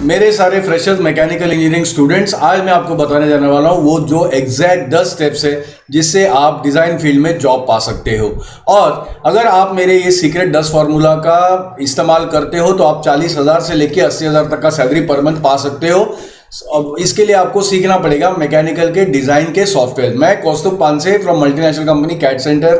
मेरे सारे freshers mechanical engineering students, आज मैं आपको बताने जाने वाला हूँ वो जो एग्जैक्ट 10 स्टेप्स है जिससे आप डिज़ाइन फील्ड में जॉब पा सकते हो। और अगर आप मेरे ये सीक्रेट 10 फार्मूला का इस्तेमाल करते हो तो आप 40,000 से लेकर 80,000 तक का सैलरी पर मंथ पा सकते हो। अब इसके लिए आपको सीखना पड़ेगा मैकेनिकल के डिज़ाइन के सॉफ्टवेयर। मैं Kaustubh Panse from multinational company CADD Centre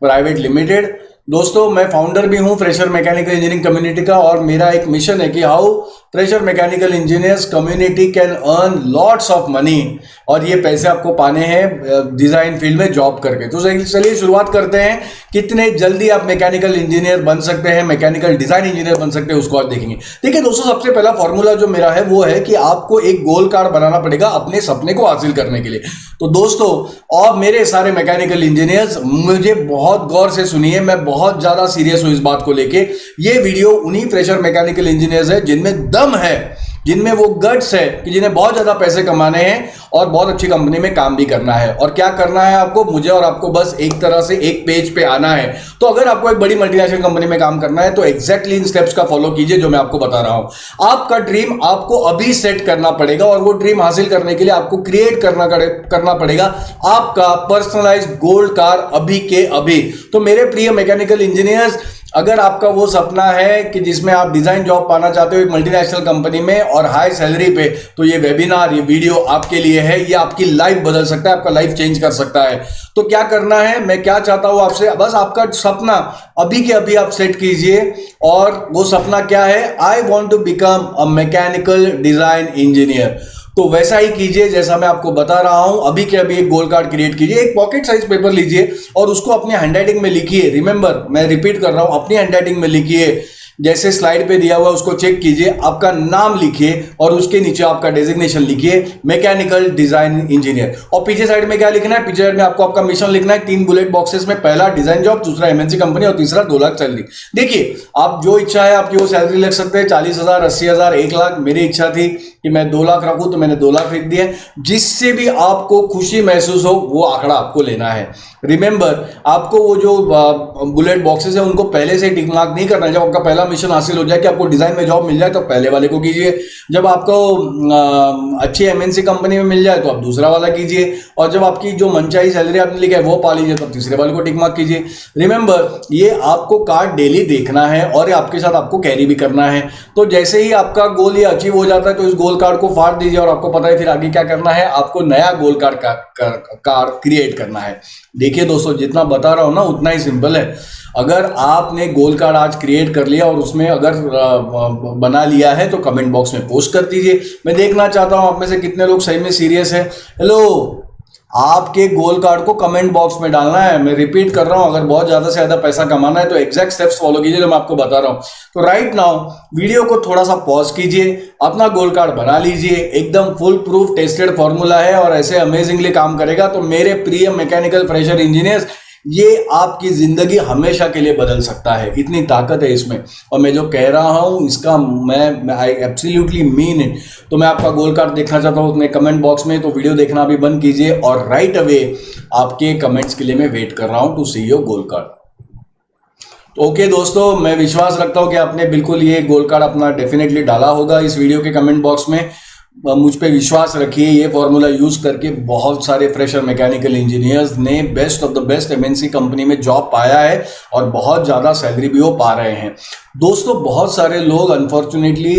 Private Limited. दोस्तों, मैं फाउंडर भी हूं फ्रेशर मैकेनिकल इंजीनियरिंग कम्युनिटी का, और मेरा एक मिशन है कि how fresher mechanical engineers community can earn lots of money, और ये पैसे आपको पाने हैं डिजाइन फील्ड में जॉब करके। तो चलिए शुरुआत करते हैं, कितने जल्दी आप मैकेनिकल इंजीनियर बन सकते हैं, मैकेनिकल डिजाइन इंजीनियर बन सकते हैं, उसको आज देखेंगे। देखिए दोस्तों, सबसे पहला फॉर्मूला जो मेरा है वो है कि आपको एक गोल कार्ड बनाना पड़ेगा अपने सपने को हासिल करने के लिए। तो दोस्तों, और मेरे सारे मैकेनिकल इंजीनियर्स मुझे बहुत गौर से सुनिए, मैं बहुत ज्यादा सीरियस हूं इस बात को लेके। ये वीडियो उन्हीं फ्रेशर मैकेनिकल इंजीनियर्स है जिनमें दम है, जिनमें वो गट्स है कि जिन्हें बहुत ज्यादा पैसे कमाने हैं और बहुत अच्छी कंपनी में काम भी करना है। और क्या करना है आपको, मुझे और आपको बस एक तरह से एक पेज पे आना है। तो अगर आपको एक बड़ी मल्टीनेशनल कंपनी में काम करना है तो एग्जैक्टली इन स्टेप्स का फॉलो कीजिए जो मैं आपको बता रहा हूं। आपका ड्रीम आपको अभी सेट करना पड़ेगा, और वो ड्रीम हासिल करने के लिए आपको क्रिएट करना पड़ेगा आपका पर्सनलाइज्ड गोल्ड कार अभी के अभी। तो मेरे प्रिय मैकेनिकल इंजीनियर्स, अगर आपका वो सपना है कि जिसमें आप डिजाइन जॉब पाना चाहते हो एक मल्टीनेशनल कंपनी में और हाई सैलरी पे, तो ये वेबिनार, ये वीडियो आपके लिए है। ये आपकी लाइफ बदल सकता है, आपका लाइफ चेंज कर सकता है। तो क्या करना है, मैं क्या चाहता हूं आपसे, बस आपका सपना अभी के अभी आप सेट कीजिए। और वो सपना क्या है, I want to become a mechanical design engineer. तो वैसा ही कीजिए जैसा मैं आपको बता रहा हूं। अभी के अभी एक गोल कार्ड क्रिएट कीजिए, एक पॉकेट साइज पेपर लीजिए और उसको अपनी हैंडराइटिंग में लिखिए। रिमेंबर, मैं रिपीट कर रहा हूं, अपनी हैंडराइटिंग में लिखिए। जैसे स्लाइड पे दिया हुआ है उसको चेक कीजिए, आपका नाम लिखिए और उसके नीचे आपका डेजिग्नेशन लिखिए, मैकेनिकल डिजाइन इंजीनियर। और पीछे साइड में क्या लिखना है, पीछे साइड में आपको आपका मिशन लिखना है। 3 बुलेट बॉक्सेस में, पहला डिजाइन जॉब, दूसरा एमएनसी कंपनी और तीसरा 2 लाख सैलरी। देखिए, आप जो इच्छा है आपकी वो सैलरी लिख सकते हैं, 40,000, 80,000, 1 लाख। मेरी इच्छा थी कि मैं 2 लाख रखूं तो मैंने 2 लाख लिख दिए। जिससे भी आपको खुशी महसूस हो वो आंकड़ा आपको लेना है। रिमेंबर, आपको वो जो बुलेट बॉक्सेस है उनको पहले से टिक मार्क नहीं करना है। जब आपका पहला मिशन हासिल हो जाए कि आपको डिजाइन में जॉब मिल जाए तो पहले वाले को कीजिए। जब आपको अच्छी एमएनसी कंपनी में मिल जाए तो आप दूसरा वाला कीजिए। और जब आपकी जो मनचाही सैलरी आपने लिखा है वो पा लीजिए तो तीसरे वाले को टिक मार्क कीजिए। रिमेंबर, ये आपको कार्ड डेली देखना है और ये आपके साथ आपको कैरी भी करना है। तो जैसे ही आपका गोल ये अचीव हो जाता है तो इस गोल कार्ड को फाड़ दीजिए, और आपको पता है फिर आगे क्या करना है, आपको नया गोल कार्ड क्रिएट करना है। देखिए दोस्तों, जितना बता रहा हूं ना उतना ही सिंपल है। अगर आपने गोल कार्ड आज क्रिएट कर लिया और उसमें अगर बना लिया है तो कमेंट बॉक्स में पोस्ट कर दीजिए। मैं देखना चाहता हूं आप में से कितने लोग सही में सीरियस है। हेलो, आपके गोल कार्ड को कमेंट बॉक्स में डालना है। मैं रिपीट कर रहा हूं, अगर बहुत ज्यादा से ज्यादा पैसा कमाना है तो एग्जैक्ट स्टेप्स फॉलो कीजिए जो मैं आपको बता रहा हूं। तो राइट नाउ वीडियो को थोड़ा सा पॉज कीजिए, अपना गोल कार्ड बना लीजिए। एकदम फुल प्रूफ टेस्टेड फॉर्मूला है और ऐसे अमेजिंगली काम करेगा। तो मेरे प्रिय मैकेनिकल फ्रेशर इंजीनियर्स, ये आपकी जिंदगी हमेशा के लिए बदल सकता है, इतनी ताकत है इसमें। और मैं जो कह रहा हूं इसका मैं आई एब्सोल्युटली मीन इट। तो मैं आपका गोल कार्ड देखना चाहता हूं अपने कमेंट बॉक्स में, तो वीडियो देखना अभी बंद कीजिए और राइट अवे आपके कमेंट्स के लिए मैं वेट कर रहा हूं to see your goal card. Okay दोस्तों, मैं विश्वास रखता हूं कि आपने बिल्कुल ये गोल कार्ड अपना डेफिनेटली डाला होगा इस वीडियो के कमेंट बॉक्स में। मुझ पे विश्वास रखिए, ये फॉर्मूला यूज करके बहुत सारे फ्रेशर मैकेनिकल इंजीनियर्स ने best of the best MNC company में जॉब पाया है और बहुत ज़्यादा सैलरी भी वो पा रहे हैं। दोस्तों, बहुत सारे लोग अनफॉर्चुनेटली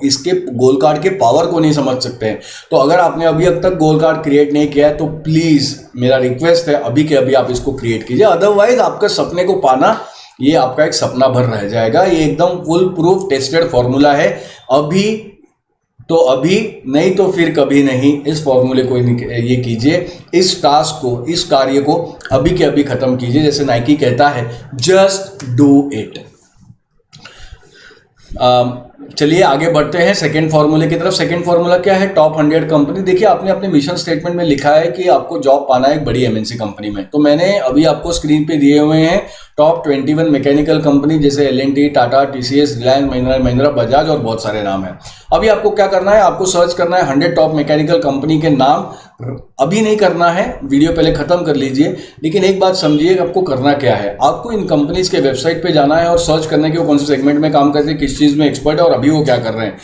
इसके गोल कार्ड के पावर को नहीं समझ सकते हैं। तो अगर आपने अभी तक गोल कार्ड क्रिएट नहीं किया है तो प्लीज़ मेरा रिक्वेस्ट है अभी के अभी आप इसको क्रिएट कीजिए। अदरवाइज आपके सपने को पाना ये आपका एक सपना भर रह जाएगा। ये एकदम फुल प्रूफ टेस्टेड फॉर्मूला है। अभी तो अभी, नहीं तो फिर कभी नहीं। इस फॉर्मूले को ये कीजिए, इस टास्क को, इस कार्य को अभी के अभी खत्म कीजिए। जैसे नाइकी कहता है, जस्ट डू इट। चलिए आगे बढ़ते हैं सेकंड फॉर्मूले की तरफ। सेकंड फॉर्मूला क्या है, टॉप 100 कंपनी। देखिए, आपने अपने मिशन स्टेटमेंट में लिखा है कि आपको जॉब पाना है एक बड़ी एमएनसी कंपनी में। तो मैंने अभी आपको स्क्रीन पे दिए हुए हैं टॉप 21 मैकेनिकल कंपनी, जैसे एल&टी, टाटा, टीसीएस, रिलायंस, महिंद्रा महिंद्रा, बजाज और बहुत सारे नाम हैं। अभी आपको क्या करना है, आपको सर्च करना है 100 टॉप मैकेनिकल कंपनी के नाम। अभी नहीं करना है, वीडियो पहले खत्म कर लीजिए। लेकिन एक बात समझिए, आपको करना क्या है, आपको इन कंपनीज के वेबसाइट पे जाना है और सर्च करना है कि वो कौन से सेगमेंट में काम करते हैं, किस चीज़ में एक्सपर्ट है और अभी वो क्या कर रहे हैं।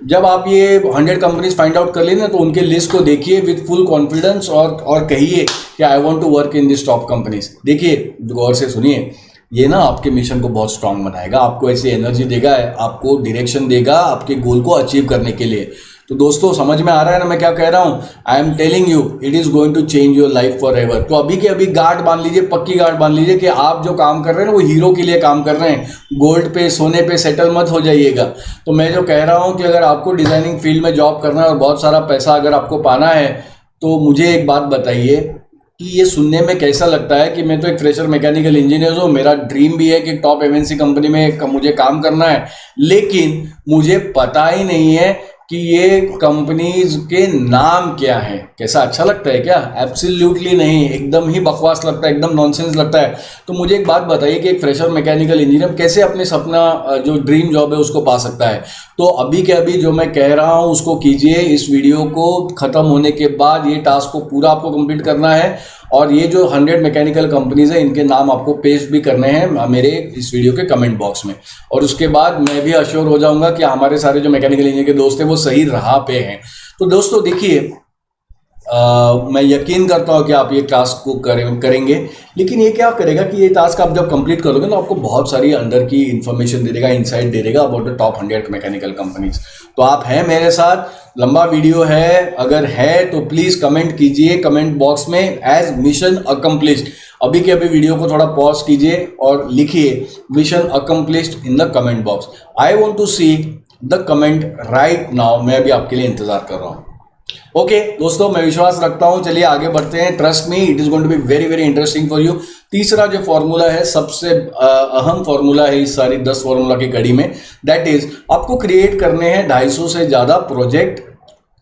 जब आप ये 100 कंपनीज फाइंड आउट कर ली ना, तो उनके लिस्ट को देखिए विद फुल कॉन्फिडेंस और कहिए कि I want to work in this top companies. देखिए, गौर से सुनिए, ये ना आपके मिशन को बहुत स्ट्रांग बनाएगा, आपको ऐसी एनर्जी देगा, आपको डायरेक्शन देगा आपके गोल को अचीव करने के लिए। तो दोस्तों, समझ में आ रहा है ना मैं क्या कह रहा हूँ? I am telling you, it is going to change your life forever. तो अभी के अभी गार्ड बांध लीजिए, पक्की गार्ड बांध लीजिए कि आप जो काम कर रहे हैं ना, वो हीरो के लिए काम कर रहे हैं, गोल्ड पे सोने पे सेटल मत हो जाइएगा। तो मैं जो कह रहा हूँ कि अगर आपको डिजाइनिंग फील्ड में जॉब करना है और बहुत सारा पैसा अगर आपको पाना है, तो मुझे एक बात बताइए कि ये सुनने में कैसा लगता है कि मैं तो एक फ्रेशर मैकेनिकल इंजीनियर हूँ, मेरा ड्रीम भी है कि टॉप एमएनसी कंपनी में मुझे काम करना है, लेकिन मुझे पता ही नहीं है कि ये कंपनीज के नाम क्या है। कैसा अच्छा लगता है क्या? एब्सोल्युटली नहीं, एकदम ही बकवास लगता है, एकदम नॉनसेंस लगता है। तो मुझे एक बात बताइए कि एक फ्रेशर मैकेनिकल इंजीनियर कैसे अपने सपना जो ड्रीम जॉब है उसको पा सकता है? तो अभी के अभी जो मैं कह रहा हूँ उसको कीजिए। इस वीडियो को ख़त्म होने के बाद ये टास्क को पूरा आपको कंप्लीट करना है, और ये जो 100 मैकेनिकल कंपनीज है इनके नाम आपको पेस्ट भी करने हैं मेरे इस वीडियो के कमेंट बॉक्स में। और उसके बाद मैं भी अश्योर हो जाऊंगा कि हमारे सारे जो मैकेनिकल इंजीनियर के दोस्त हैं वो सही राह पे हैं। तो दोस्तों देखिए, मैं यकीन करता हूँ कि आप ये टास्क को करेंगे, लेकिन ये क्या करेगा कि ये टास्क आप जब कंप्लीट करोगे तो आपको बहुत सारी अंदर की इंफॉर्मेशन दे देगा, इनसाइट दे देगा about the top 100 mechanical companies. तो आप हैं मेरे साथ, लंबा वीडियो है, अगर है तो प्लीज़ कमेंट कीजिए कमेंट बॉक्स में एज मिशन अकम्प्लिश्ड। अभी के अभी वीडियो को थोड़ा पॉज कीजिए और लिखिए mission accomplished in the comment box. I want to see the comment right now. मैं भी आपके लिए इंतजार कर रहा हूँ। ओके दोस्तों, मैं विश्वास रखता हूं, चलिए आगे बढ़ते हैं। Trust me, it is going to be very very interesting for you. तीसरा जो फॉर्मूला है, सबसे अहम फॉर्मूला है इस सारी 10 फॉर्मूला की कड़ी में, दैट इज आपको क्रिएट करने हैं 250 से ज्यादा प्रोजेक्ट,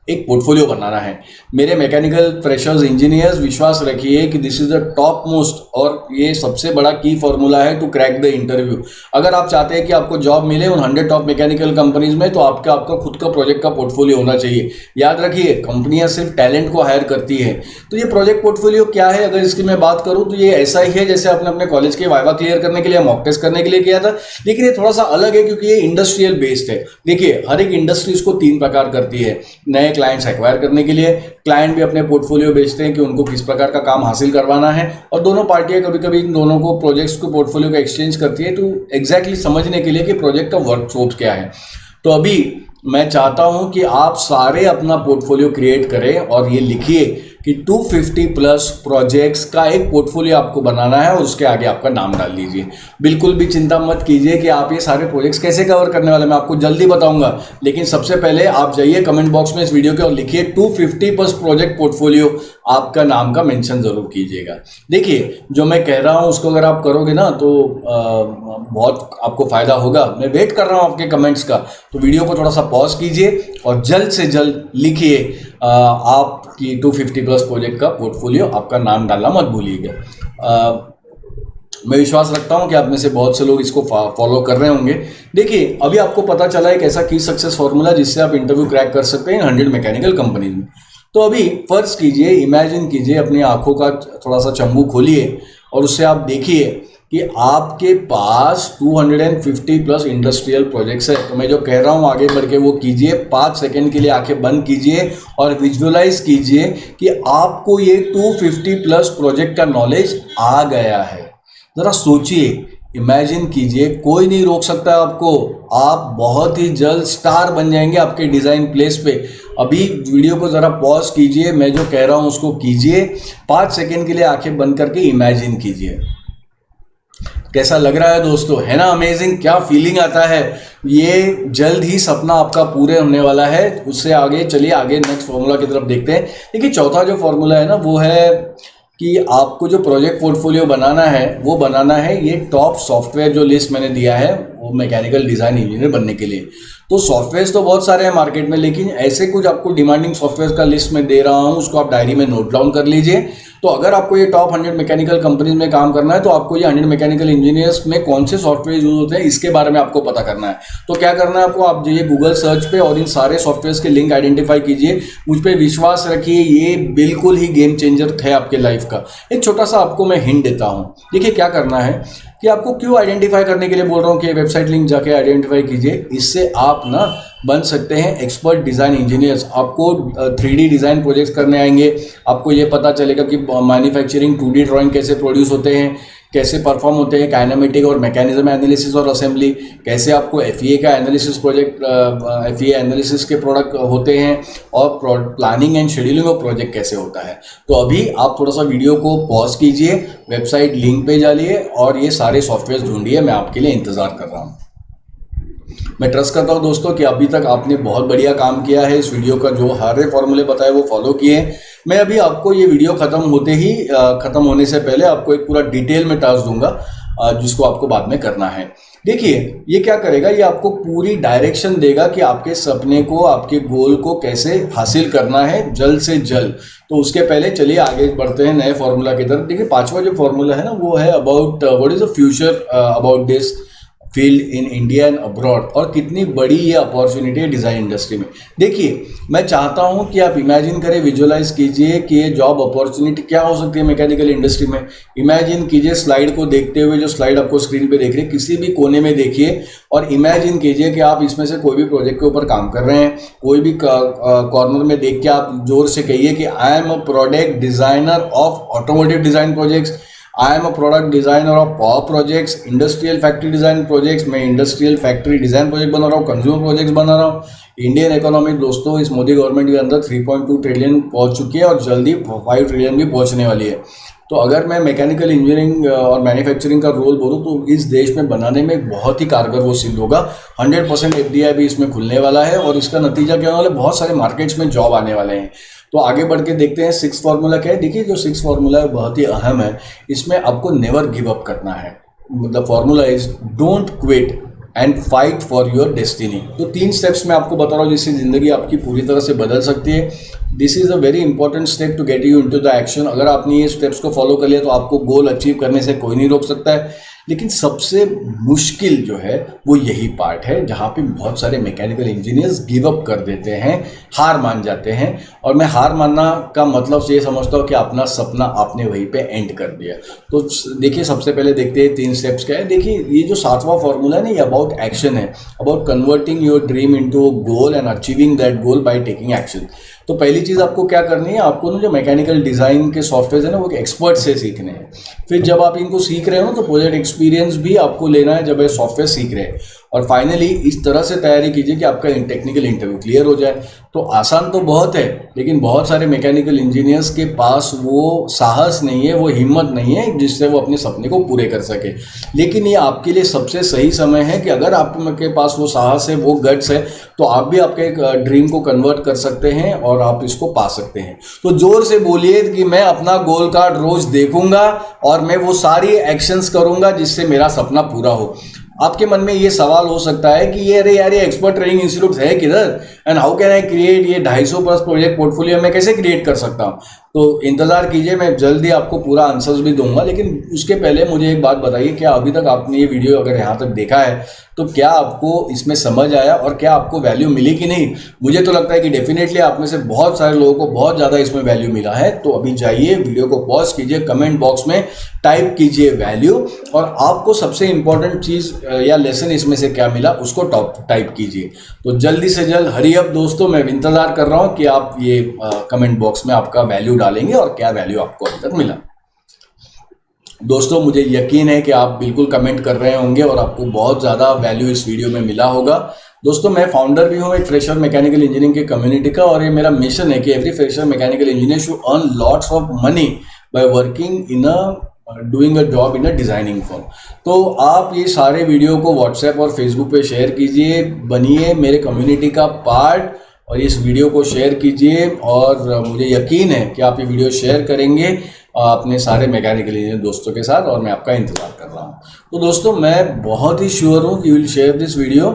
एक पोर्टफोलियो बनाना है। मेरे मैकेनिकल फ्रेशर्स इंजीनियर्स, विश्वास रखिए कि this is the top most और ये सबसे बड़ा की फॉर्मूला है टू क्रैक द इंटरव्यू। अगर आप चाहते हैं कि आपको जॉब मिले उन 100 टॉप मैकेनिकल कंपनीज में, तो आपका खुद का प्रोजेक्ट का पोर्टफोलियो होना चाहिए। याद रखिए, कंपनियां सिर्फ टैलेंट को हायर करती है। तो ये प्रोजेक्ट पोर्टफोलियो क्या है, अगर इसकी मैं बात करूं तो ये ऐसा ही है जैसे आपने अपने कॉलेज के वाइवा क्लियर करने के लिए, मॉक टेस्ट करने के लिए किया था, लेकिन ये थोड़ा सा अलग है क्योंकि ये इंडस्ट्रियल बेस्ड है। देखिए, हर एक इंडस्ट्री इसको 3 प्रकार करती है। नए क्लाइंट्स एक्वायर करने के लिए, क्लाइंट भी अपने पोर्टफोलियो बेचते हैं कि उनको किस प्रकार का काम हासिल करवाना है, और दोनों पार्टियां कभी कभी इन दोनों को प्रोजेक्ट्स को पोर्टफोलियो का एक्सचेंज करती है, तो एग्जैक्टली समझने के लिए कि प्रोजेक्ट का वर्क स्कोप क्या है। तो अभी मैं चाहता हूं कि आप सारे अपना पोर्टफोलियो क्रिएट करें और ये लिखिए कि 250 प्लस प्रोजेक्ट्स का एक पोर्टफोलियो आपको बनाना है और उसके आगे आपका नाम डाल लीजिए। बिल्कुल भी चिंता मत कीजिए कि आप ये सारे प्रोजेक्ट्स कैसे कवर करने वाले, मैं आपको जल्दी बताऊंगा। लेकिन सबसे पहले आप जाइए कमेंट बॉक्स में इस वीडियो के और लिखिए 250 प्लस प्रोजेक्ट पोर्टफोलियो, आपका नाम का मेंशन जरूर कीजिएगा। देखिए, जो मैं कह रहा हूँ उसको अगर आप करोगे ना तो बहुत आपको फायदा होगा। मैं वेट कर रहा हूँ आपके कमेंट्स का, तो वीडियो को थोड़ा सा पॉज कीजिए और जल्द से जल्द लिखिए आपकी 250 प्लस प्रोजेक्ट का पोर्टफोलियो, आपका नाम डालना मत भूलिएगा। मैं विश्वास रखता हूं कि आप में से बहुत से लोग इसको फॉलो कर रहे होंगे। देखिए, अभी आपको पता चला एक ऐसा की सक्सेस फॉर्मूला जिससे आप इंटरव्यू क्रैक कर सकते हैं 100 मैकेनिकल कंपनीज में। तो अभी फर्ज कीजिए, इमेजिन कीजिए, अपनी आंखों का थोड़ा सा चंबू खोलिए और उससे आप देखिए कि आपके पास 250 प्लस इंडस्ट्रियल प्रोजेक्ट्स है। तो मैं जो कह रहा हूँ आगे बढ़ के वो कीजिए। 5 सेकंड के लिए आंखें बंद कीजिए और विजुअलाइज कीजिए कि आपको ये 250 प्लस प्रोजेक्ट का नॉलेज आ गया है। ज़रा सोचिए, इमेजिन कीजिए, कोई नहीं रोक सकता आपको। आप बहुत ही जल्द स्टार बन जाएंगे आपके डिज़ाइन प्लेस पे। अभी वीडियो को ज़रा पॉज कीजिए, मैं जो कह रहा हूँ उसको कीजिए। 5 सेकंड के लिए आंखें बंद करके इमेजिन कीजिए। कैसा लग रहा है दोस्तों? है ना अमेजिंग? क्या फीलिंग आता है? ये जल्द ही सपना आपका पूरे होने वाला है। उससे आगे चलिए, आगे नेक्स्ट फॉर्मूला की तरफ देखते हैं। देखिए, चौथा जो फॉर्मूला है ना, वो है कि आपको जो प्रोजेक्ट पोर्टफोलियो बनाना है वो बनाना है ये टॉप सॉफ्टवेयर जो लिस्ट मैंने दिया है वो मैकेनिकल डिज़ाइन इंजीनियर बनने के लिए। तो सॉफ्टवेयर्स तो बहुत सारे हैं मार्केट में, लेकिन ऐसे कुछ आपको डिमांडिंग सॉफ्टवेयर का लिस्ट में दे रहा हूँ, उसको आप डायरी में नोट डाउन कर लीजिए। तो अगर आपको ये टॉप 100 मैकेनिकल कंपनीज में काम करना है तो आपको ये 100 मैकेनिकल इंजीनियर्स में कौन से सॉफ्टवेयर यूज होते हैं इसके बारे में आपको पता करना है। तो क्या करना है आपको, आप जाइए गूगल सर्च पे और इन सारे सॉफ्टवेयर्स के लिंक आइडेंटिफाई कीजिए। मुझ पर विश्वास रखिए, ये बिल्कुल ही गेम चेंजर है आपके लाइफ का। एक छोटा सा आपको मैं हिंट देता हूँ। देखिए, क्या करना है कि आपको क्यों आइडेंटिफाई करने के लिए बोल रहा हूँ कि वेबसाइट लिंक जाके आइडेंटिफाई कीजिए। इससे आप ना बन सकते हैं एक्सपर्ट डिज़ाइन इंजीनियर्स। आपको 3D डिज़ाइन प्रोजेक्ट्स करने आएंगे, आपको ये पता चलेगा कि मैन्युफैक्चरिंग 2D ड्राइंग कैसे प्रोड्यूस होते हैं, कैसे परफॉर्म होते हैं, काइनेमेटिक और मैकेनिज्म एनालिसिस और असेंबली, कैसे आपको एफईए का एनालिसिस प्रोजेक्ट एफईए एनालिसिस के प्रोडक्ट होते हैं, और planning and scheduling of project कैसे होता है। तो अभी आप थोड़ा सा वीडियो को पॉज कीजिए, वेबसाइट लिंक पे जाइए और ये सारे सॉफ्टवेयर ढूंढिए। मैं आपके लिए इंतज़ार कर रहा हूँ। मैं ट्रस्ट करता हूँ दोस्तों कि अभी तक आपने बहुत बढ़िया काम किया है। इस वीडियो का जो सारे फॉर्मूले बताए वो फॉलो किए। मैं अभी आपको ये वीडियो ख़त्म होने से पहले आपको एक पूरा डिटेल में टास्क दूंगा जिसको आपको बाद में करना है। देखिए ये क्या करेगा, ये आपको पूरी डायरेक्शन देगा कि आपके सपने को, आपके गोल को कैसे हासिल करना है जल्द से जल्द। तो उसके पहले चलिए आगे बढ़ते हैं नए फॉर्मूला की तरफ। देखिए पांचवा जो फॉर्मूला है ना वो है about what is the future about this field in India and abroad, और कितनी बड़ी ये अपॉर्चुनिटी है डिज़ाइन इंडस्ट्री में। देखिए मैं चाहता हूँ कि आप इमेजिन करें, विजुअलाइज कीजिए कि ये जॉब अपॉर्चुनिटी क्या हो सकती है मैकेनिकल इंडस्ट्री में। इमेजिन कीजिए स्लाइड को देखते हुए, जो स्लाइड आपको स्क्रीन पे देख रहे हैं, किसी भी कोने में देखिए और इमेजिन कीजिए कि आप इसमें से कोई भी प्रोजेक्ट के ऊपर काम कर रहे हैं। कोई भी कॉर्नर में देख के आप जोर से कहिए कि I am a product designer of automotive design projects, I am a product designer of power projects, industrial factory design projects. मैं इंडस्ट्रियल फैक्ट्री डिजाइन प्रोजेक्ट बना रहा हूँ, कंज्यूमर प्रोजेक्ट्स बना रहा हूँ। इंडियन इकोनॉमी दोस्तों इस मोदी गवर्नमेंट के अंदर 3.2 ट्रिलियन पहुंच चुकी है और जल्दी 5 ट्रिलियन भी पहुंचने वाली है। तो अगर मैं मैकेनिकल इंजीनियरिंग और मैन्युफैक्चरिंग का रोल बोलूँ तो इस देश में बनाने में बहुत ही कारगर वो सिद्ध होगा। 100% एफडीआई भी इसमें खुलने वाला है और इसका नतीजा क्या होने वाला है, बहुत सारे मार्केट्स में जॉब आने वाले हैं। तो आगे बढ़ के देखते हैं सिक्स फार्मूला क्या है। देखिए जो सिक्स फार्मूला है बहुत ही अहम है। इसमें आपको नेवर गिव अप करना है। मतलब formula is don't quit and fight for your destiny. तो 3 स्टेप्स मैं आपको बता रहा हूँ जिससे ज़िंदगी आपकी पूरी तरह से बदल सकती है। This is a very important step to get you into the action. अगर आपने ये स्टेप्स को फॉलो कर लिया तो आपको गोल अचीव करने से कोई नहीं रोक सकता है। लेकिन सबसे मुश्किल जो है वो यही पार्ट है जहाँ पे बहुत सारे मैकेनिकल इंजीनियर्स गिव अप कर देते हैं, हार मान जाते हैं। और मैं हार मानना का मतलब ये समझता हूँ कि अपना सपना आपने वहीं पे एंड कर दिया। तो देखिए सबसे पहले देखते हैं 3 स्टेप्स क्या है। देखिए ये जो 7वां फॉर्मूला है ना, ये अबाउट एक्शन है, about converting your dream into a goal and achieving that goal by taking action. तो पहली चीज़ आपको क्या करनी है, आपको ना जो मैकेनिकल डिज़ाइन के सॉफ्टवेयर है ना वो एक एक्सपर्ट से सीखने हैं। फिर जब आप इनको सीख रहे हो तो प्रोजेक्ट एक्सपीरियंस भी आपको लेना है जब ये सॉफ्टवेयर सीख रहे हैं। और फाइनली इस तरह से तैयारी कीजिए कि आपका टेक्निकल इंटरव्यू क्लियर हो जाए। तो आसान तो बहुत है, लेकिन बहुत सारे मैकेनिकल इंजीनियर्स के पास वो साहस नहीं है, वो हिम्मत नहीं है जिससे वो अपने सपने को पूरे कर सके। लेकिन ये आपके लिए सबसे सही समय है कि अगर आपके पास वो साहस है, वो गट्स है, तो आप भी आपके ड्रीम को कन्वर्ट कर सकते हैं और आप इसको पा सकते हैं। तो जोर से बोलिए कि मैं अपना गोल कार्ड रोज देखूंगा और मैं वो सारी एक्शंस करूंगा जिससे मेरा सपना पूरा हो। आपके मन में ये सवाल हो सकता है कि ये अरे यार ये एक्सपर्ट ट्रेनिंग इंस्टीट्यूट है किधर, and how can I create ये 250 प्लस प्रोजेक्ट पोर्टफोलियो में कैसे क्रिएट कर सकता हूँ। तो इंतजार कीजिए, मैं जल्दी आपको पूरा आंसर्स भी दूंगा। लेकिन उसके पहले मुझे एक बात बताइए, क्या अभी तक आपने ये वीडियो अगर यहाँ तक देखा है तो क्या आपको इसमें समझ आया और क्या आपको वैल्यू मिली कि नहीं। मुझे तो लगता है कि डेफिनेटली आप में से बहुत सारे लोगों को बहुत ज़्यादा इसमें वैल्यू मिला है। तो अभी जाइए वीडियो को पॉज कीजिए, कमेंट बॉक्स में टाइप कीजिए वैल्यू, और आपको सबसे इंपॉर्टेंट चीज़ या लेसन इसमें से क्या मिला उसको टाइप कीजिए। तो जल्दी से जल्द हरी अप दोस्तों, मैं इंतज़ार कर रहा हूँ कि आप ये कमेंट बॉक्स में आपका वैल्यू डालेंगे और क्या वैल्यू आपको अभी तक मिला। दोस्तों मुझे यकीन है कि आप बिल्कुल कमेंट कर रहे होंगे और आपको बहुत ज़्यादा वैल्यू इस वीडियो में मिला होगा। दोस्तों मैं फाउंडर भी हूँ एक फ्रेशर मैकेनिकल इंजीनियरिंग की कम्युनिटी का, और ये मेरा मिशन है कि every fresher mechanical engineer should earn lots of money by working in doing a job in a designing firm. तो आप ये सारे वीडियो को व्हाट्सएप और फेसबुक पे शेयर कीजिए, बनिए मेरे कम्युनिटी का पार्ट और इस वीडियो को शेयर कीजिए। और मुझे यकीन है कि आप ये वीडियो शेयर करेंगे अपने सारे मैकेनिकल इंजीनियर दोस्तों के साथ, और मैं आपका इंतज़ार कर रहा हूँ। तो दोस्तों मैं बहुत ही श्योर हूँ कि you will share this video.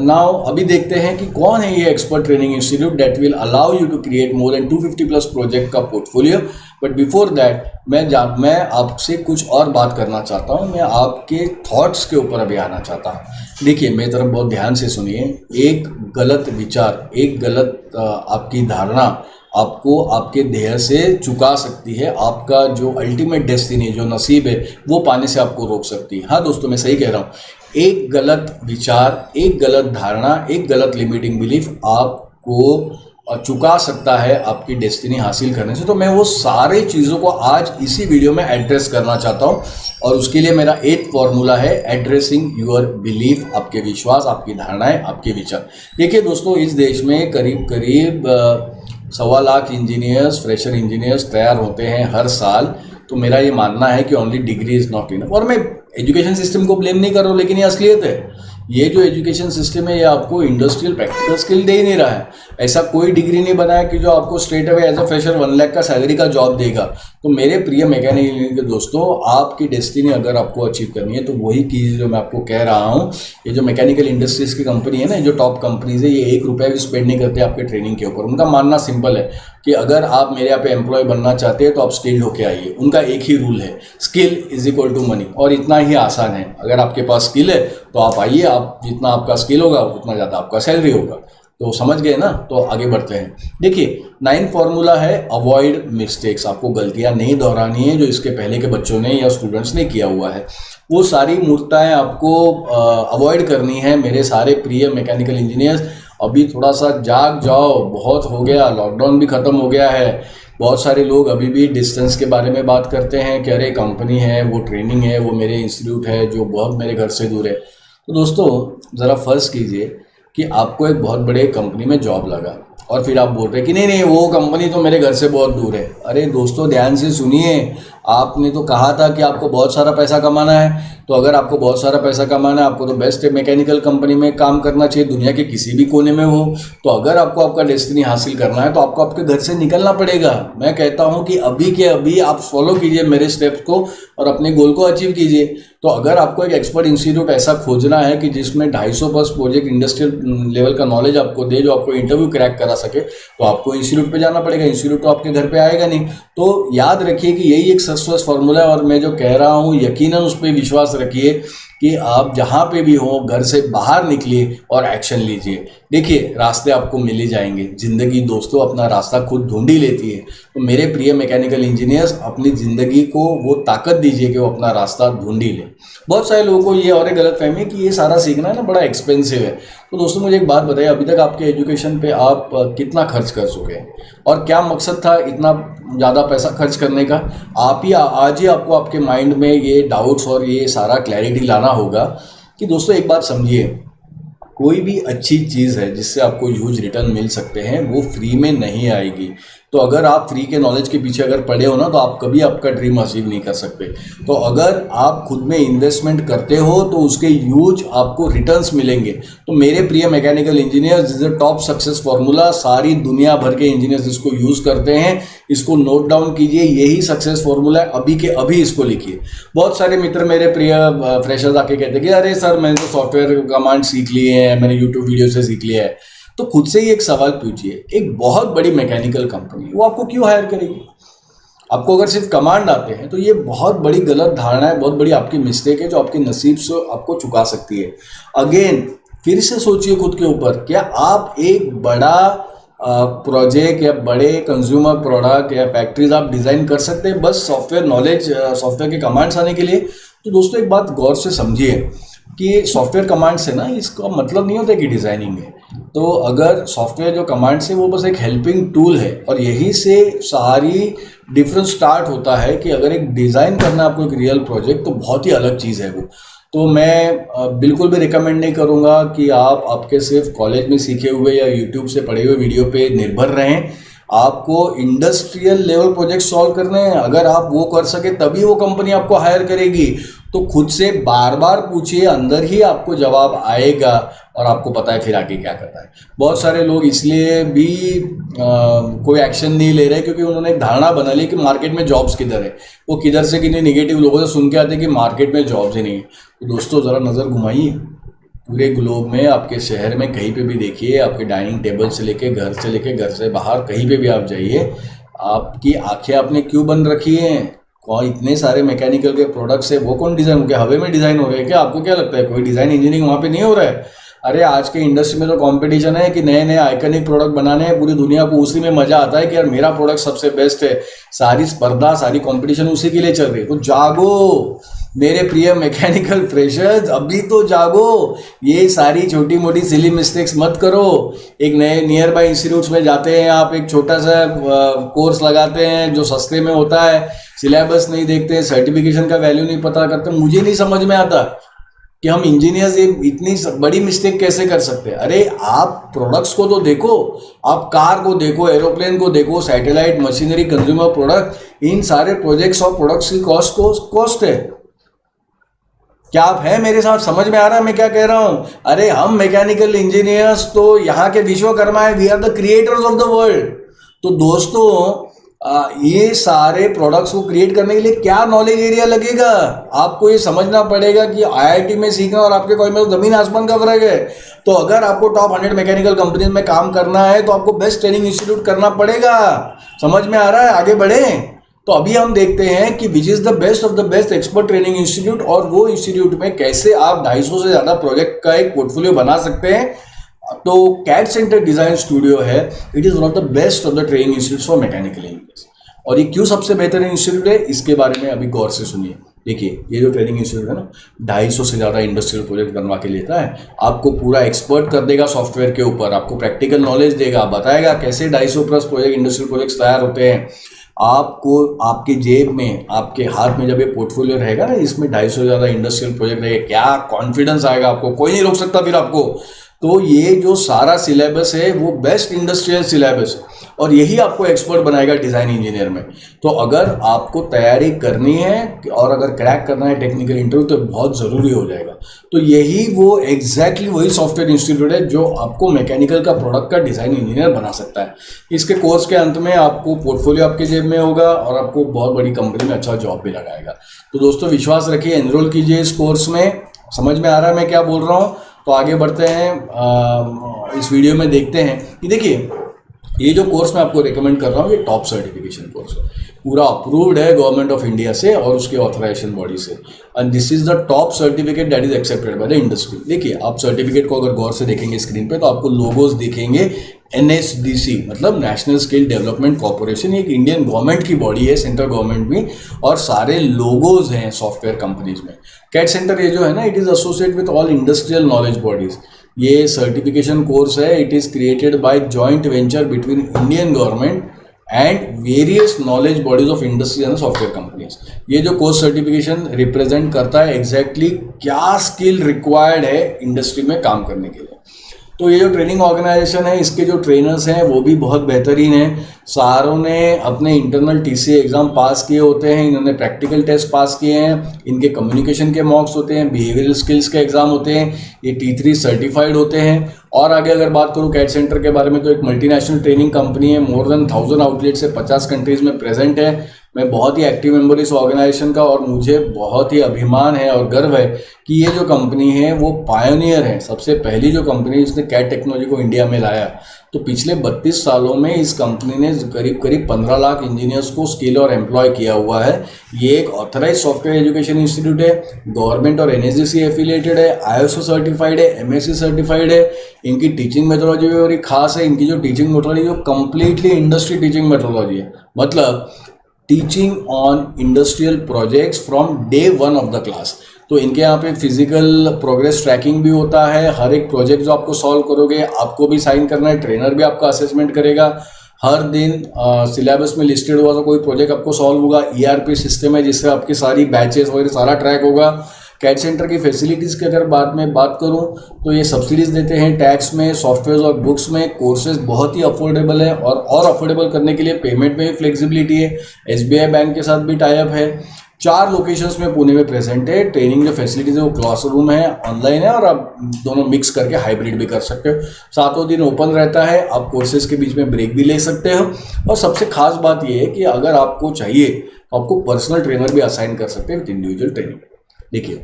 Now अभी देखते हैं कि कौन है ये expert training institute that will allow you to create more than 250 plus project का पोर्टफोलियो। बट बिफोर दैट मैं आपसे कुछ और बात करना चाहता हूँ। मैं आपके थॉट्स के ऊपर अभी आना चाहता हूँ। देखिए मेरी तरफ बहुत ध्यान से सुनिए। एक गलत विचार, एक गलत आपकी धारणा आपको आपके ध्येय से चुका सकती है, आपका जो अल्टीमेट डेस्टिनी जो नसीब है वो पाने से आपको रोक सकती है। हाँ दोस्तों, मैं सही कह रहा हूँ। एक गलत विचार, एक गलत धारणा, एक गलत लिमिटिंग बिलीफ आपको चुका सकता है आपकी डेस्टिनी हासिल करने से। तो मैं वो सारी चीज़ों को आज इसी वीडियो में एड्रेस करना चाहता हूँ, और उसके लिए मेरा एक फॉर्मूला है, एड्रेसिंग योर बिलीफ, आपके विश्वास, आपकी धारणाएं, आपके विचार। देखिए दोस्तों, इस देश में करीब करीब 1.25 लाख इंजीनियर्स, फ्रेशर इंजीनियर्स तैयार होते हैं हर साल। तो मेरा ये मानना है कि only degree is not enough. और मैं एजुकेशन सिस्टम को ब्लेम नहीं कर रहा हूँ, लेकिन ये असलियत है। ये जो एजुकेशन सिस्टम है ये आपको इंडस्ट्रियल प्रैक्टिकल स्किल दे ही नहीं रहा है। ऐसा कोई डिग्री नहीं बनाया कि जो आपको straight away as a fresher 1 lakh का सैलरी का जॉब देगा। तो मेरे प्रिय मैकेनिकल इंजीनियर के दोस्तों, आपकी डेस्टिनी अगर आपको अचीव करनी है तो वही कीजिए जो मैं आपको कह रहा हूँ। ये जो मैकेनिकल इंडस्ट्रीज की कंपनी है ना, जो टॉप कंपनीज है, ये 1 रुपया भी स्पेंड नहीं करते आपके ट्रेनिंग के ऊपर। उनका मानना सिंपल है कि अगर आप मेरे यहाँ पे एम्प्लॉय बनना चाहते हैं तो आप स्किल्ड होके आइए। उनका एक ही रूल है, skill is equal to money, और इतना ही आसान है। अगर आपके पास स्किल है तो आप आइए, आप जितना आपका स्किल होगा उतना ज़्यादा आपका सैलरी होगा। तो समझ गए ना? तो आगे बढ़ते हैं। देखिए, 9 फॉर्मूला है अवॉइड मिस्टेक्स। आपको गलतियां नहीं दोहरानी है जो इसके पहले के बच्चों ने या स्टूडेंट्स ने किया हुआ है। वो सारी मूर्खताएं आपको अवॉइड करनी है। मेरे सारे प्रिय मैकेनिकल इंजीनियर्स, अभी थोड़ा सा जाग जाओ, बहुत हो गया, लॉकडाउन भी ख़त्म हो गया है। बहुत सारे लोग अभी भी डिस्टेंस के बारे में बात करते हैं कि अरे कंपनी है, वो ट्रेनिंग है, वो मेरे इंस्टीट्यूट है जो बहुत मेरे घर से दूर है। तो दोस्तों, ज़रा फर्ज कीजिए कि आपको एक बहुत बड़े कंपनी में जॉब लगा और फिर आप बोल रहे हैं कि नहीं नहीं, वो कंपनी तो मेरे घर से बहुत दूर है। अरे दोस्तों, ध्यान से सुनिए, आपने तो कहा था कि आपको बहुत सारा पैसा कमाना है। तो अगर आपको बहुत सारा पैसा कमाना है, आपको तो बेस्ट मैकेनिकल कंपनी में काम करना चाहिए, दुनिया के किसी भी कोने में हो। तो अगर आपको आपका डेस्टिनी हासिल करना है तो आपको आपके घर से निकलना पड़ेगा। मैं कहता हूं कि अभी के अभी आप फॉलो कीजिए मेरे स्टेप्स को और अपने गोल को अचीव कीजिए। तो अगर आपको एक एक्सपर्ट इंस्टीट्यूट ऐसा खोजना है कि जिसमें 250 प्लस प्रोजेक्ट इंडस्ट्रियल लेवल का नॉलेज आपको दे, जो आपको इंटरव्यू क्रैक करा सके, तो आपको इंस्टीट्यूट पे जाना पड़ेगा। इंस्टीट्यूट तो आपके घर पे आएगा नहीं। तो याद रखिए कि यही एक सक्सेस फॉर्मूला है, और मैं जो कह रहा हूँ यकीनन उस पर विश्वास रखिए कि आप जहाँ पे भी हो, घर से बाहर निकलिए और एक्शन लीजिए। देखिए, रास्ते आपको मिल ही जाएंगे। ज़िंदगी दोस्तों अपना रास्ता खुद ढूंढ ही लेती है। तो मेरे प्रिय मैकेनिकल इंजीनियर्स, अपनी ज़िंदगी को वो ताकत दीजिए कि वो अपना रास्ता ढूंढ ही ले। बहुत सारे लोगों को ये और एक गलत फहमी है कि ये सारा सीखना है ना बड़ा एक्सपेंसिव है। तो दोस्तों, मुझे एक बात बताइए, अभी तक आपके एजुकेशन पे आप कितना खर्च कर चुके हैं, और क्या मकसद था इतना ज़्यादा पैसा खर्च करने का? आप ही आज ही आपको आपके माइंड में ये डाउट्स और ये सारा क्लैरिटी लाना होगा कि दोस्तों एक बात समझिए, कोई भी अच्छी चीज़ है जिससे आपको ह्यूज रिटर्न मिल सकते हैं, वो फ्री में नहीं आएगी। तो अगर आप फ्री के नॉलेज के पीछे अगर पड़े हो ना, तो आप कभी आपका ड्रीम अचीव नहीं कर सकते। तो अगर आप खुद में इन्वेस्टमेंट करते हो तो उसके ह्यूज आपको रिटर्न्स मिलेंगे। तो मेरे प्रिय mechanical engineers, this is top success formula. सारी दुनिया भर के इंजीनियर्स इसको यूज़ करते हैं। इसको नोट डाउन कीजिए, यही सक्सेस फॉर्मूला है। अभी के अभी इसको लिखिए। बहुत सारे मित्र मेरे प्रिय फ्रेशर्स आके कहते हैं कि अरे सर, मैंने तो सॉफ्टवेयर कमांड सीख लिए हैं, मैंने यूट्यूब वीडियो से सीख लिया है। तो खुद से ही एक सवाल पूछिए, एक बहुत बड़ी मैकेनिकल कंपनी वो आपको क्यों हायर करेगी? आपको अगर सिर्फ कमांड आते हैं तो ये बहुत बड़ी गलत धारणा है, बहुत बड़ी आपकी मिस्टेक है जो आपके नसीब से आपको चुका सकती है। अगेन फिर से सोचिए खुद के ऊपर, क्या आप एक बड़ा प्रोजेक्ट या बड़े कंज्यूमर प्रोडक्ट या फैक्ट्रीज आप डिज़ाइन कर सकते हैं बस सॉफ्टवेयर नॉलेज, सॉफ्टवेयर के कमांड्स आने के लिए? तो दोस्तों एक बात गौर से समझिए कि सॉफ्टवेयर कमांड्स है ना, इसका मतलब नहीं होता कि डिज़ाइनिंग है। तो अगर सॉफ्टवेयर जो कमांड्स है वो बस एक हेल्पिंग टूल है, और यही से सारी डिफरेंस स्टार्ट होता है कि अगर एक डिज़ाइन करना है आपको एक रियल प्रोजेक्ट, तो बहुत ही अलग चीज़ है वो। तो मैं बिल्कुल भी रिकमेंड नहीं करूँगा कि आप आपके सिर्फ कॉलेज में सीखे हुए या यूट्यूब से पढ़े हुए वीडियो पे निर्भर रहें। आपको इंडस्ट्रियल लेवल प्रोजेक्ट सॉल्व करने हैं। अगर आप वो कर सके तभी वो कंपनी आपको हायर करेगी। तो खुद से बार बार पूछिए, अंदर ही आपको जवाब आएगा और आपको पता है फिर आगे क्या करना है। बहुत सारे लोग इसलिए भी कोई एक्शन नहीं ले रहे क्योंकि उन्होंने एक धारणा बना ली कि मार्केट में जॉब्स किधर है। वो किधर से किन्हीं नेगेटिव लोगों से सुन के आते कि मार्केट में जॉब्स ही नहीं है। तो दोस्तों ज़रा नज़र घुमाइए, पूरे ग्लोब में, आपके शहर में कहीं पे भी देखिए, आपके डाइनिंग टेबल से लेके घर से बाहर कहीं पे भी आप जाइए, आपकी आंखें आपने क्यों बंद रखी हैं? कौन इतने सारे मैकेनिकल के प्रोडक्ट्स है, वो कौन डिज़ाइन हो गया? हवे में डिज़ाइन हो रहे हैं क्या? आपको क्या लगता है कोई डिज़ाइन इंजीनियरिंग वहाँ पे नहीं हो रहा है? अरे आज के इंडस्ट्री में तो कंपटीशन है कि नए नए आइकनिक प्रोडक्ट बनाने हैं, पूरी दुनिया को उसी में मजा आता है कि यार मेरा प्रोडक्ट सबसे बेस्ट है। सारी स्पर्धा, सारी कंपटीशन उसी के लिए चल रही है। तो जागो मेरे प्रिय मैकेनिकल फ्रेशर्स, अभी तो जागो, ये सारी छोटी मोटी सिली मिस्टेक्स मत करो। एक नए नियर बाय इंस्टीट्यूट्स में जाते हैं आप, एक छोटा सा कोर्स लगाते हैं जो सस्ते में होता है, सिलेबस नहीं देखते हैं, सर्टिफिकेशन का वैल्यू नहीं पता करते। मुझे नहीं समझ में आता कि हम इंजीनियर्स ये इतनी बड़ी मिस्टेक कैसे कर सकते हैं। अरे आप प्रोडक्ट्स को तो देखो, आप कार को देखो, एरोप्लेन को देखो, सैटेलाइट, मशीनरी, कंज्यूमर प्रोडक्ट, इन सारे प्रोजेक्ट्स और प्रोडक्ट्स की कॉस्ट है। क्या आप हैं मेरे साथ? समझ में आ रहा है मैं क्या कह रहा हूं? अरे हम मैकेनिकल इंजीनियर्स तो यहाँ के विश्वकर्मा है, we are the creators of the world. तो दोस्तों ये सारे प्रोडक्ट्स को क्रिएट करने के लिए क्या नॉलेज एरिया लगेगा? आपको ये समझना पड़ेगा कि आईआईटी में सीखना और आपके कॉलेज में जमीन आसमान का फर्क है। तो अगर आपको टॉप 100 मैकेनिकल कंपनीज में काम करना है तो आपको बेस्ट ट्रेनिंग इंस्टीट्यूट करना पड़ेगा। समझ में आ रहा है? आगे बढ़े। तो अभी हम देखते हैं कि which is the best of the best expert training institute, और वो इंस्टीट्यूट में कैसे आप 250 से ज्यादा प्रोजेक्ट का एक पोर्टफोलियो बना सकते हैं। तो कैड सेंटर डिजाइन स्टूडियो है, it is one of the best of the training institute for mechanical engineers. और ये क्यों सबसे बेहतरीन इंस्टीट्यूट है, इसके बारे में अभी गौर से सुनिए। देखिए, ये जो ट्रेनिंग इंस्टीट्यूट है ना, 250 से ज़्यादा इंडस्ट्रियल प्रोजेक्ट बनवा के लेता है, आपको पूरा एक्सपर्ट कर देगा सॉफ्टवेयर के ऊपर, आपको प्रैक्टिकल नॉलेज देगा, बताएगा कैसे 250 प्लस प्रोजेक्ट, इंडस्ट्रियल प्रोजेक्ट्स तैयार होते हैं। आपको आपकी जेब में, आपके हाथ में जब ये पोर्टफोलियो रहेगा ना, इसमें 250 से ज़्यादा इंडस्ट्रियल प्रोजेक्ट रहेगा, क्या कॉन्फिडेंस आएगा आपको, कोई नहीं रोक सकता फिर आपको। तो ये जो सारा सिलेबस है वो बेस्ट इंडस्ट्रियल सिलेबस है, और यही आपको एक्सपर्ट बनाएगा डिज़ाइन इंजीनियर में। तो अगर आपको तैयारी करनी है और अगर क्रैक करना है टेक्निकल इंटरव्यू, तो बहुत ज़रूरी हो जाएगा। तो यही वो एग्जैक्टली वही सॉफ्टवेयर इंस्टीट्यूट है जो आपको मैकेनिकल का प्रोडक्ट का डिज़ाइन इंजीनियर बना सकता है। इसके कोर्स के अंत में आपको पोर्टफोलियो आपके जेब में होगा और आपको बहुत बड़ी कंपनी में अच्छा जॉब भी लगाएगा। तो दोस्तों विश्वास रखिए, एनरोल कीजिए इस कोर्स में। समझ में आ रहा है मैं क्या बोल रहा हूँ? तो आगे बढ़ते हैं, इस वीडियो में देखते हैं कि देखिए, ये जो कोर्स मैं आपको रिकमेंड कर रहा हूँ, ये टॉप सर्टिफिकेशन कोर्स है, पूरा अप्रूव्ड है गवर्नमेंट ऑफ इंडिया से और उसके ऑथराइजेशन बॉडी से, and this is the top certificate that is accepted by the industry. देखिए, आप सर्टिफिकेट को अगर गौर से देखेंगे स्क्रीन पे, तो आपको लोगोज दिखेंगे। NSDC मतलब नेशनल स्किल डेवलपमेंट कॉर्पोरेशन, एक इंडियन गवर्नमेंट की बॉडी है, सेंट्रल गवर्नमेंट भी, और सारे लोगोज हैं सॉफ्टवेयर कंपनीज में। कैड सेंटर ये जो है ना, it is associate with all industrial knowledge bodies. ये सर्टिफिकेशन कोर्स है, it is created by joint venture between Indian government and various knowledge bodies of industry and software companies. ये जो course certification represent करता है exactly क्या skill required है industry में काम करने के लिए। तो ये जो ट्रेनिंग ऑर्गेनाइजेशन है, इसके जो ट्रेनर्स हैं वो भी बहुत बेहतरीन हैं। सारों ने अपने इंटरनल TCA एग्ज़ाम पास किए होते हैं, इन्होंने प्रैक्टिकल टेस्ट पास किए हैं, इनके कम्युनिकेशन के मॉक्स होते हैं, बिहेवियरल स्किल्स के एग्ज़ाम होते हैं, ये T3 सर्टिफाइड होते हैं। और आगे अगर बात करूँ कैड सेंटर के बारे में, तो एक मल्टीनेशनल ट्रेनिंग कंपनी है, मोर देन 1000 आउटलेट से 50 कंट्रीज़ में प्रेजेंट है। मैं बहुत ही एक्टिव मेंबर इस ऑर्गेनाइजेशन का, और मुझे बहुत ही अभिमान है और गर्व है कि ये जो कंपनी है वो पायोनियर है, सबसे पहली जो कंपनी जिसने कैड टेक्नोलॉजी को इंडिया में लाया। तो पिछले 32 सालों में इस कंपनी ने करीब 15 लाख इंजीनियर्स को स्किल और एम्प्लॉय किया हुआ है। ये एक ऑथराइज सॉफ्टवेयर एजुकेशन इंस्टीट्यूट है, गवर्नमेंट और NSDC एफिलिएटेड है, ISO सर्टिफाइड है, MSc सर्टिफाइड है। इनकी टीचिंग मेथोडोलॉजी भी बड़ी खास है। इनकी जो टीचिंग मेथोडोलॉजी जो कंप्लीटली इंडस्ट्री टीचिंग मेथोडोलॉजी है, मतलब teaching on industrial projects from day 1 of the class. तो इनके यहाँ पे फिजिकल प्रोग्रेस ट्रैकिंग भी होता है। हर एक प्रोजेक्ट जो आपको सॉल्व करोगे आपको भी साइन करना है, ट्रेनर भी आपका असेसमेंट करेगा। हर दिन सिलेबस में लिस्टेड हुआ तो कोई प्रोजेक्ट आपको सॉल्व होगा। ERP सिस्टम है जिससे आपकी सारी बैचेस वगैरह सारा ट्रैक होगा। कैड सेंटर की फैसिलिटीज़ की अगर बात करूं तो ये सब्सिडीज़ देते हैं टैक्स में, सॉफ्टवेयर और बुक्स में। कोर्सेज बहुत ही अफोर्डेबल है, और अफोर्डेबल करने के लिए पेमेंट में भी फ्लेक्सिबिलिटी है। SBI बैंक के साथ भी टाई अप है। 4 लोकेशंस में पुणे में प्रेजेंट है। ट्रेनिंग जो फैसिलिटीज़ है वो क्लासरूम है, ऑनलाइन है, और आप दोनों मिक्स करके हाइब्रिड भी कर सकते हो। 7 दिन ओपन रहता है, आप कोर्सेज के बीच में ब्रेक भी ले सकते हो। और सबसे खास बात ये है कि अगर आपको चाहिए तो आपको पर्सनल ट्रेनर भी असाइन कर सकते हैं विद इंडिविजुअल ट्रेनिंग। देखिए,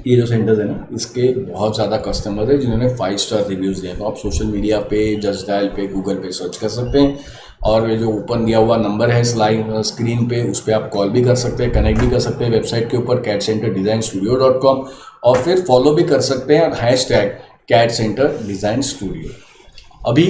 ये जो सेंटर्स है ना, इसके बहुत ज़्यादा कस्टमर है जिन्होंने 5 स्टार रिव्यूज़ दिए। तो आप सोशल मीडिया पे, जस्ट डायल पे, गूगल पे सर्च कर सकते हैं, और ये जो ऊपर दिया हुआ नंबर है स्क्रीन पे, उस पर आप कॉल भी कर सकते हैं, कनेक्ट भी कर सकते हैं वेबसाइट के ऊपर cadcenterdesign studio.com, और फिर फॉलो भी कर सकते हैं। और कैड सेंटर डिज़ाइन स्टूडियो। अभी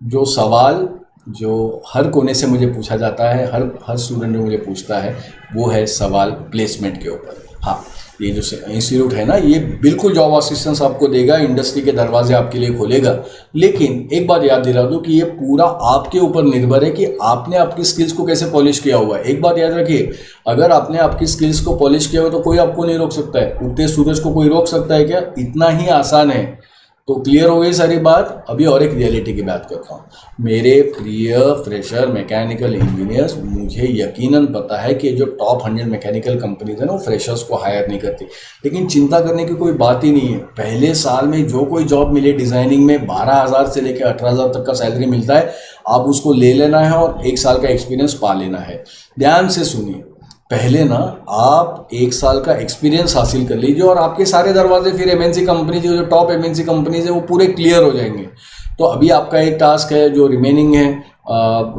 जो सवाल जो हर कोने से मुझे पूछा जाता है, हर स्टूडेंट मुझे पूछता है, वो है सवाल प्लेसमेंट के ऊपर। हाँ, ये जो इंस्टीट्यूट है ना, ये बिल्कुल जॉब असिस्टेंस आपको देगा, इंडस्ट्री के दरवाजे आपके लिए खोलेगा। लेकिन एक बात याद दिला दूँ कि ये पूरा आपके ऊपर निर्भर है कि आपने आपकी स्किल्स को कैसे पॉलिश किया हुआ है। एक बात याद रखिए, अगर आपने आपकी स्किल्स को पॉलिश किया हुआ तो कोई आपको नहीं रोक सकता है। उगते सूरज को कोई रोक सकता है क्या? इतना ही आसान है। तो क्लियर हो गई सारी बात। अभी और एक रियलिटी की बात करता हूँ। मेरे प्रिय फ्रेशर मैकेनिकल इंजीनियर्स, मुझे यकीनन पता है कि जो टॉप 100 मैकेनिकल कंपनीज है ना, वो फ्रेशर्स को हायर नहीं करती। लेकिन चिंता करने की कोई बात ही नहीं है। पहले साल में जो कोई जॉब मिले डिज़ाइनिंग में, 12,000 से लेकर 18,000 तक का सैलरी मिलता है। आप उसको ले लेना है और 1 साल का एक्सपीरियंस पा लेना है। ध्यान से सुनिए, पहले ना आप 1 साल का एक्सपीरियंस हासिल कर लीजिए और आपके सारे दरवाजे फिर एमएनसी कंपनी जो टॉप एमएनसी कंपनीज है वो पूरे क्लियर हो जाएंगे। तो अभी आपका एक टास्क है जो रिमेनिंग है,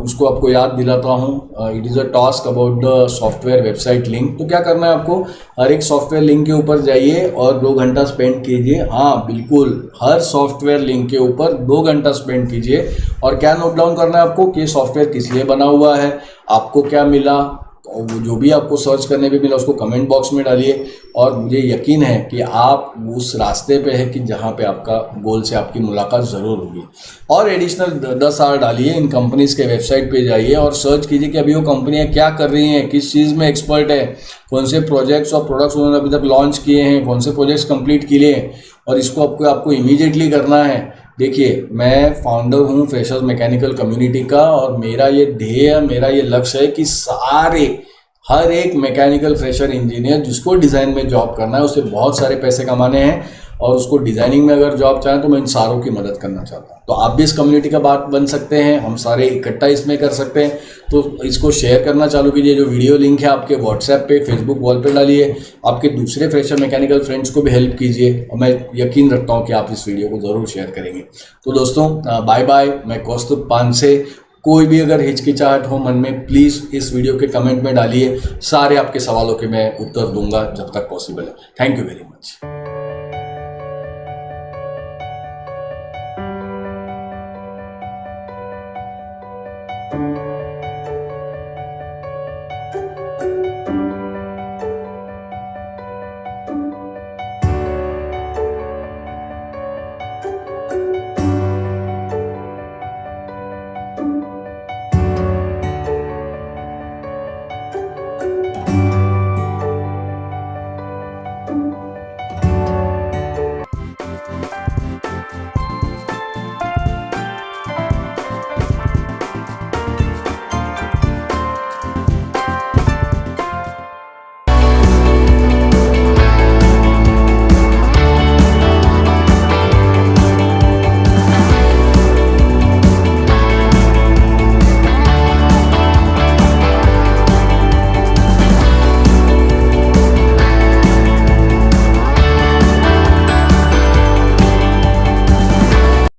उसको आपको याद दिलाता हूँ। It is a task about the software website link. तो क्या करना है आपको, हर एक सॉफ्टवेयर लिंक के ऊपर जाइए और 2 घंटा स्पेंड कीजिए। हाँ बिल्कुल, हर सॉफ्टवेयर लिंक के ऊपर 2 घंटा स्पेंड कीजिए। और क्या नोट डाउन करना है आपको कि सॉफ्टवेयर किस लिए बना हुआ है, आपको क्या मिला, और वो जो भी आपको सर्च करने पे मिला उसको कमेंट बॉक्स में डालिए। और मुझे यकीन है कि आप उस रास्ते पे है कि जहाँ पे आपका गोल से आपकी मुलाकात ज़रूर होगी। और एडिशनल 10 आवर डालिए, इन कंपनीज़ के वेबसाइट पे जाइए और सर्च कीजिए कि अभी वो कंपनियाँ क्या कर रही हैं, किस चीज़ में एक्सपर्ट है, कौन से प्रोजेक्ट्स और प्रोडक्ट्स उन्होंने अभी तक लॉन्च किए हैं, कौन से प्रोजेक्ट्स कंप्लीट किए हैं। और इसको आपको इमीडिएटली करना है। देखिए, मैं फाउंडर हूँ फ्रेशर्स मैकेनिकल कम्युनिटी का और मेरा ये ध्येय, मेरा ये लक्ष्य है कि हर एक मैकेनिकल फ्रेशर इंजीनियर जिसको डिज़ाइन में जॉब करना है, उसे बहुत सारे पैसे कमाने हैं और उसको डिज़ाइनिंग में अगर जॉब चाहें तो मैं इन सारों की मदद करना चाहता हूँ। तो आप भी इस कम्युनिटी का बात बन सकते हैं, हम सारे इकट्ठा इसमें कर सकते हैं। तो इसको शेयर करना चालू कीजिए। जो वीडियो लिंक है आपके व्हाट्सएप पे, फेसबुक वॉल पे डालिए, आपके दूसरे फ्रेशर मैकेनिकल फ्रेंड्स को भी हेल्प कीजिए और मैं यकीन रखता हूँ कि आप इस वीडियो को ज़रूर शेयर करेंगे। तो दोस्तों बाय बाय, मैं कौस्तुभ पानसे। कोई भी अगर हिचकिचाहट हो मन में, प्लीज़ इस वीडियो के कमेंट में डालिए। सारे आपके सवालों के मैं उत्तर दूंगा जब तक पॉसिबल है। Thank you very much.